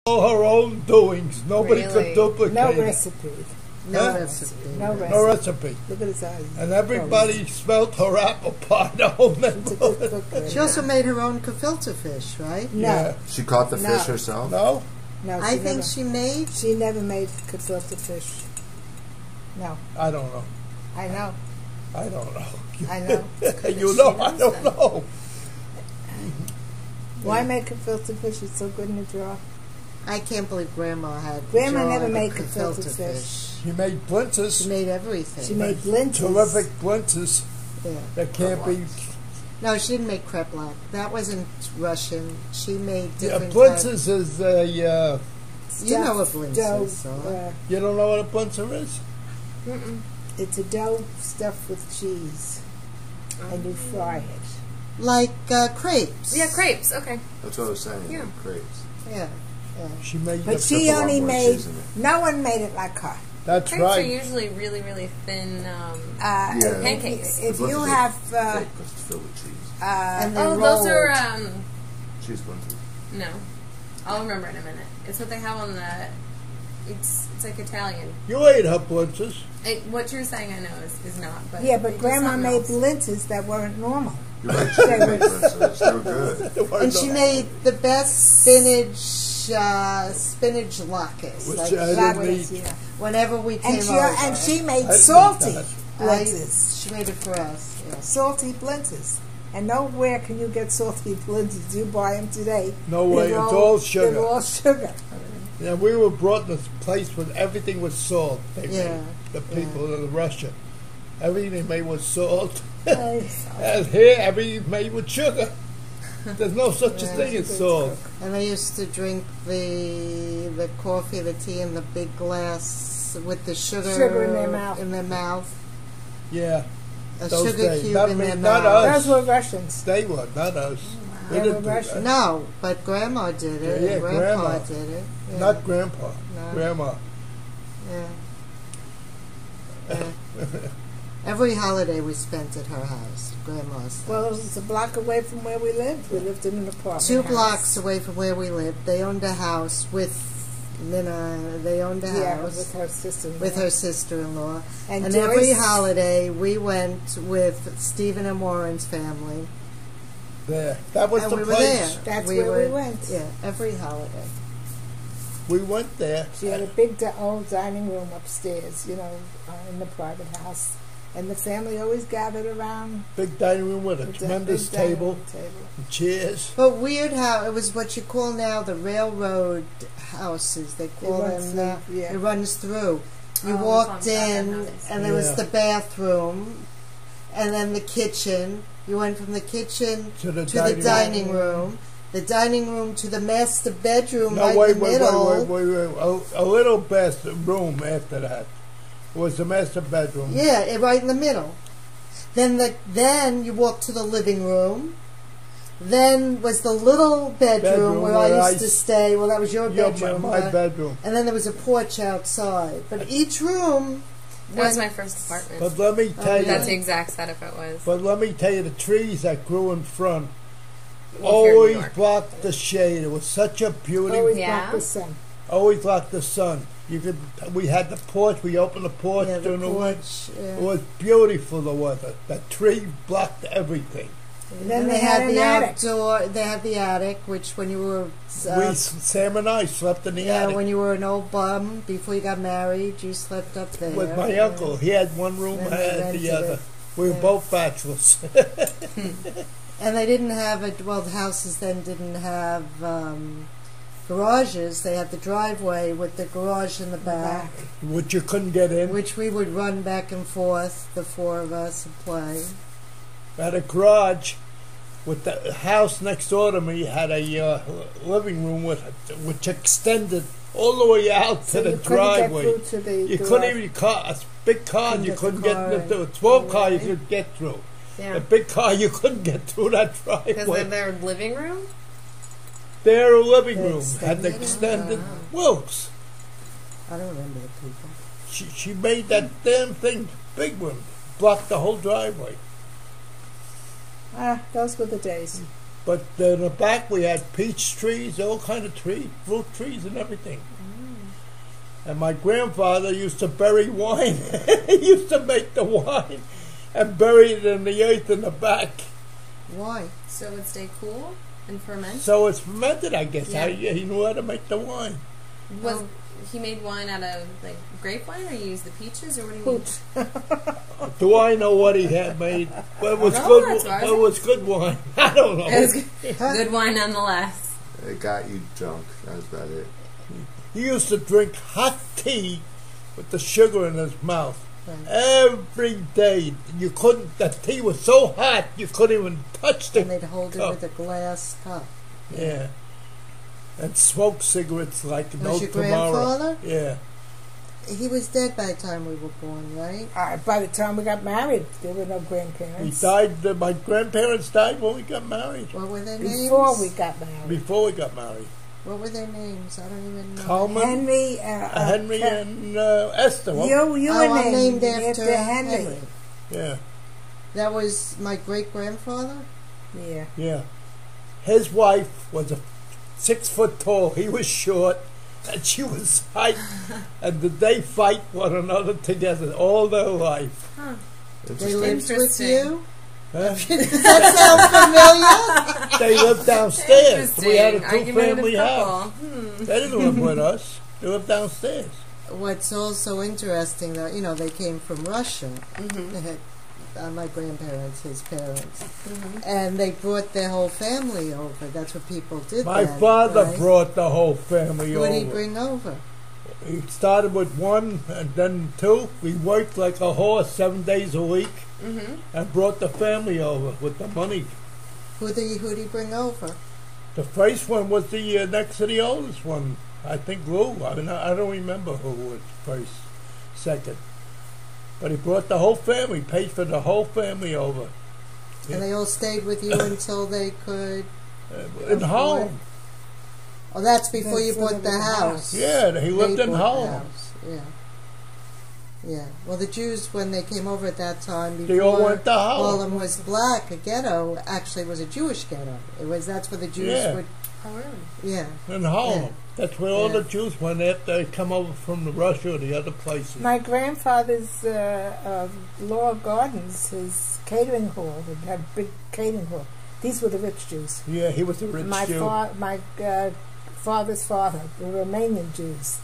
All her own doings. Nobody Really? could duplicate No it. recipe. Huh? No recipe. No recipe. Look at his eyes. And everybody smelt her apple pie home. She's a good cook. She also made her own gefilte fish, right? No. Yeah. She caught the No. fish herself? No? No, I think she made. She never made gefilte fish. No. I don't know. I know. I don't know. I know. You know, I don't know. Why make gefilte fish? It's so good in a jar. I can't believe Grandma had. Grandma jar never of made gefilte fish. She made She blintzes. made everything. She made blintzes. Terrific blintzes Yeah. that can't be. No, she didn't make kreplach. That wasn't Russian. She made Yeah, different. blintzes is a. You know what Stuffed blintzes dough, are. You don't know what a blintzer is? it's a dough stuffed with cheese, and you fry it. Like crepes. Yeah, crepes. Okay. That's what I was saying. Yeah. Crepes. Yeah. She made. But The, she Except a lot only more made. cheese in it. No one made it like her. that's Crepes are right. usually really, really thin. Yeah. Pancakes. If The you blintzes have, are fake 'cause it's filled with cheese. And they Oh, rolled. those are Cheese blintzes. no. I'll remember in a minute. It's what they have on the. It's like Italian. You ate her blintzes. What you're saying, I know is not. But yeah, they but do Grandma something made else. blintzes that weren't normal. You're right, she did make blintzes. They were good. And she made the best spinach latkes. Which Like, I didn't Latkes, eat. yeah. whenever we came And over. she made I didn't salty eat that. blintzes. She made it for us. Yeah. Salty blintzes. And nowhere can you get salty blintzes. You buy them today. No way. They're It's all sugar. They're all sugar. Yeah, we were brought in this place where everything was salt. They Yeah, made, the people in Russia. Everything they made was salt. Ay, And here, everything made with sugar. There's no such a Yeah, thing she's as a salt. good And they used to drink the coffee, the tea in the big glass with the Sugar in their mouth. In their mouth. Yeah, A Those sugar days. cube Not in me- their not mouth. us. Those were Russians. they were, not us. We They didn't were do Russian. that. No, but Grandma did it. Yeah, and Grandpa Grandma. did it. Yeah. Not Grandpa. No. Grandma. Yeah. Yeah. Every holiday we spent at her house, Grandma's house. Well, it was a block away from where we lived. We lived in an apartment 2 house. blocks away from where we lived. They owned a house with Minna. They owned a Yeah, house with her sister. with her sister-in-law. And And Joyce, every holiday we went with Stephen and Warren's family. There. That was And the we were place. there. That's where we went. Yeah, every holiday. We went there. She had a big old dining room upstairs, in the private house. And the family always gathered around Big dining room with a with that tremendous big dining table, room table. and chairs. But weird how it was what you call now the railroad houses. They call runs them. through, yeah. It runs through. You Oh, walked it's on in, Southern and there was Yeah. the bathroom, and then the kitchen. You went from the kitchen To the to the dining room. The dining room to the master bedroom No, right wait, in the wait, middle. wait. A little room after that was the master bedroom. Yeah, right in the middle. Then you walked to the living room. Then was the little bedroom where I used to stay. Well, that was your Yeah, bedroom. my right? bedroom. And then there was a porch outside. But each room, That was my first apartment. But let me tell you, That's the exact setup it was. but let me tell you, the trees that grew in front Well, here in New always York. blocked the shade. It was such a beauty. Always Yeah. blocked the sun. Always blocked the sun. We had the porch. We opened the porch yeah, the during the winter. porch. It Yeah. was beautiful. The weather. The tree blocked everything. And then And they had the an attic. outdoor. They had the attic, which when you were Sam and I slept in the yeah, attic when you were an old bum before you got married, you slept up there with my yeah. uncle. He had one room. Then I they had rented the other. it. We were Yeah. both bachelors. And they didn't have it. Well, the houses then didn't have garages. They had the driveway with the garage in the back, Which you couldn't get in. which we would run back and forth, the 4 of us, and play. Had a garage with the house next door to me had a living room which extended all the way out So to the you couldn't driveway. get through to the You garage. couldn't even a big car Couldn't you get the couldn't car get through. in. A small car you Really? could get through. Yeah. A big car you couldn't get through that Because driveway. of their living room? Their living They room had the extended it? extended Wilkes. I don't remember the people. She made that damn thing big one, blocked the whole driveway. Those were the days. But in the back we had peach trees, all kind of trees, fruit trees and everything. And my grandfather used to bury wine. He used to make the wine and bury it in the earth in the back. Why? So it would stay cool and ferment. So it's fermented, I guess. Yeah. He knew how to make the wine. Was he made wine out of like grape wine, or you used the peaches, or what do you mean? Do I know what he had made? Well, it was No, good. that's right. Well, it was good wine. I don't know. It was good wine nonetheless. It got you drunk. That was about it. He used to drink hot tea with the sugar in his mouth Right. every day. You couldn't. The tea was so hot you couldn't even touch the And they'd hold it cup. with a glass cup. Yeah. And smoke cigarettes like no Was your tomorrow. grandfather? Yeah. He was dead by the time we were born, right? By the time we got married, there were no He grandparents. died. My grandparents died when we got married. What were their names? Before we got married. Before we got married. What were their names? I don't even know. Coleman, Henry, Henry, and Esther. you were I'm named named after Henry. Henry. Yeah, That was my great-grandfather? Yeah. yeah. His wife was 6 foot tall. He was short, and she was height. And they fight one another together all their life. Huh. They lived with Interesting. you? Huh? Does that sound familiar? They lived downstairs. We had a Argumentative two-family couple. house. They didn't live with us. They lived downstairs. What's also interesting, though, you know, they came from Russia. Mm-hmm. They had, my grandparents, his parents. Mm-hmm. And they brought their whole family over. That's what people did My then, father right? brought the whole family Who over. did he bring over? He started with 1 and then 2. We worked like a horse 7 days a week Mm-hmm. and brought the family over with the money. Who'd he bring over? The first one was the next to the oldest one. I think Lou. I mean, I don't remember who was first, second. But he brought the whole family, paid for the whole family over. Yeah. And they all stayed with you until they could... In Holland. Oh, that's before you Before bought they the bought the house. Yeah, he lived They in bought the Holland. house, yeah. Yeah. Well, the Jews, when they came over at that time, before They all went to Holland. Harlem was black, a ghetto actually was a Jewish ghetto. That's where the Jews Yeah. would... Oh, really? Yeah. In Holland. That's where all Yeah. the Jews went after they come over from the Russia or the other places. My grandfather's Law Gardens, his catering hall, would have a big catering hall. These were the rich Jews. Yeah, he was a rich My Jew. father's father, the Romanian Jews,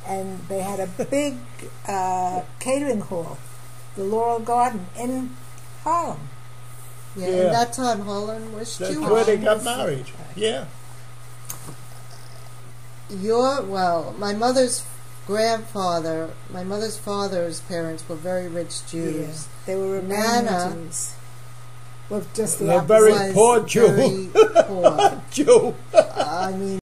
and they had a big catering hall, the Laurel Garden in Harlem. Yeah. Yeah. And that time, Holland was That's Jewish. where they got married. Yeah. My mother's father's parents were very rich Jews. Yeah, they were Romanian Nana Jews. With just the They're opposite. very Was poor Jew. very poor. Jew. I mean,